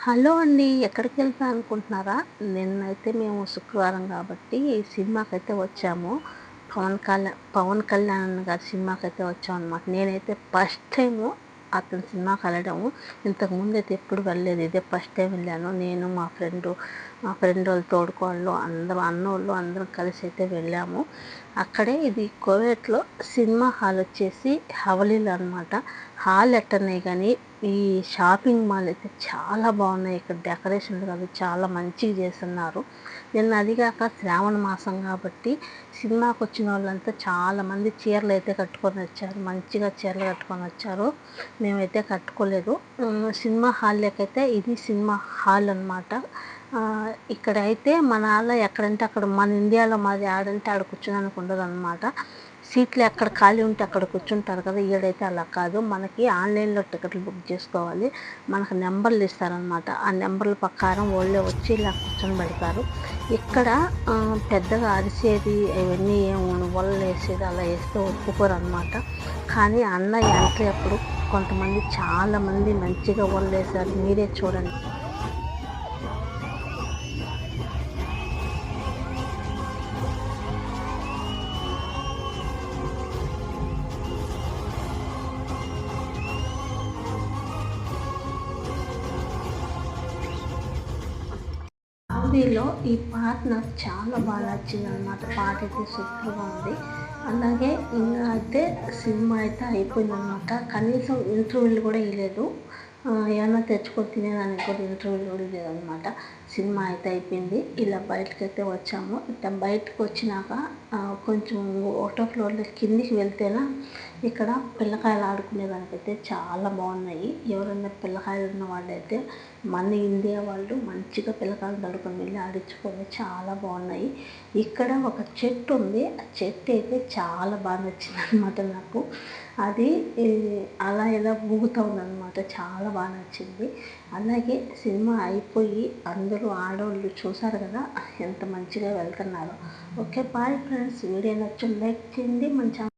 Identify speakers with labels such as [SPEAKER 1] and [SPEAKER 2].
[SPEAKER 1] Hello అండి. ఎక్కడికెళ్తా అనుకుంటున్నారా? నిన్నైతే మేము శుక్రవారం కాబట్టి సినిమాకైతే వచ్చాము. పవన్ కళ్యాణ్ గారి సినిమాకైతే వచ్చామనమాట. నేనైతే ఫస్ట్ టైము అతని సినిమాకెళ్ళడము. ఇంతకుముందయితే ఎప్పుడు వెళ్ళలేదు. ఇదే ఫస్ట్ టైం వెళ్ళాను. నేను, మా ఫ్రెండ్ వాళ్ళ తోడికోడళ్ళు అందరం అన్నోళ్ళు అందరం కలిసి అయితే వెళ్ళాము. అక్కడే ఇది కువైట్లో సినిమా హాల్ వచ్చేసి హవలీలో అనమాట. హాల్ ఎట్టనే కానీ ఈ షాపింగ్ మాల్ అయితే చాలా బాగున్నాయి. ఇక్కడ డెకరేషన్లు అవి చాలా మంచిగా చేస్తున్నారు. నిన్న అదిగాక శ్రావణ మాసం కాబట్టి సినిమాకి వచ్చిన వాళ్ళంతా చాలామంది చీరలు అయితే కట్టుకొని వచ్చారు. మంచిగా చీరలు కట్టుకొని వచ్చారు. మేమైతే కట్టుకోలేదు. సినిమా హాల్లోకైతే ఇది సినిమా హాల్ అనమాట. ఇక్కడైతే మన వాళ్ళు ఎక్కడంటే అక్కడ మన ఇండియాలో మాది ఆడంటే ఆడ కూర్చోడానికి ఉండదు అనమాట. సీట్లు ఎక్కడ ఖాళీ ఉంటే అక్కడ కూర్చుంటారు కదా. ఈడైతే అలా కాదు. మనకి ఆన్లైన్లో టికెట్లు బుక్ చేసుకోవాలి. మనకు నెంబర్లు ఇస్తారనమాట. ఆ నెంబర్ల ప్రకారం వాళ్ళే వచ్చి ఇలా కూర్చొని పెడతారు. ఇక్కడ పెద్దగా అరిసేది ఇవన్నీ ఏమి వలలు వేసేది అలా వేస్తే ఒప్పుకోరు అనమాట. కానీ అన్న ఎంట్రీ అప్పుడు కొంతమంది చాలామంది మంచిగా వలలు వేశారు. మీరే చూడండి. మూవీలో ఈ పాట నాకు చాలా బాగా నచ్చింది అనమాట. పాట అయితే సూపర్గా ఉంది. అలాగే ఇంకా అయితే సినిమా అయితే అయిపోయిందనమాట. కనీసం ఇంటర్వ్యూలు కూడా ఇవ్వలేదు. ఏమన్నా తెచ్చుకొని తినేదానికి కూడా ఇంటర్వ్యూలు కూడా ఇవ్వలేదనమాట. సినిమా అయితే అయిపోయింది. ఇలా బయటకైతే వచ్చాము. ఇట్లా బయటకు వచ్చినాక కొంచెం ఒకటో ఫ్లోర్లో కిందికి వెళ్తేనా ఇక్కడ పిల్లకాయలు ఆడుకునేదానికైతే చాలా బాగున్నాయి. ఎవరైనా పిల్లకాయలు ఉన్న వాళ్ళైతే మన ఇండియా వాళ్ళు మంచిగా పిల్లకాయలు తడుకొని వెళ్ళి ఆడించుకొని చాలా బాగున్నాయి. ఇక్కడ ఒక చెట్టు ఉంది. ఆ చెట్టు అయితే చాలా బాగా నచ్చింది అనమాట నాకు. అది అలా ఇలా ఊగుతూ ఉందన్నమాట. చాలా బాగా నచ్చింది. అలాగే సినిమా అయిపోయి అందరూ ఆడవాళ్ళు చూసారు కదా ఎంత మంచిగా వెళ్తున్నారో. Okay bye friends. వీడియో నచ్చి లైక్ చేయండి. మన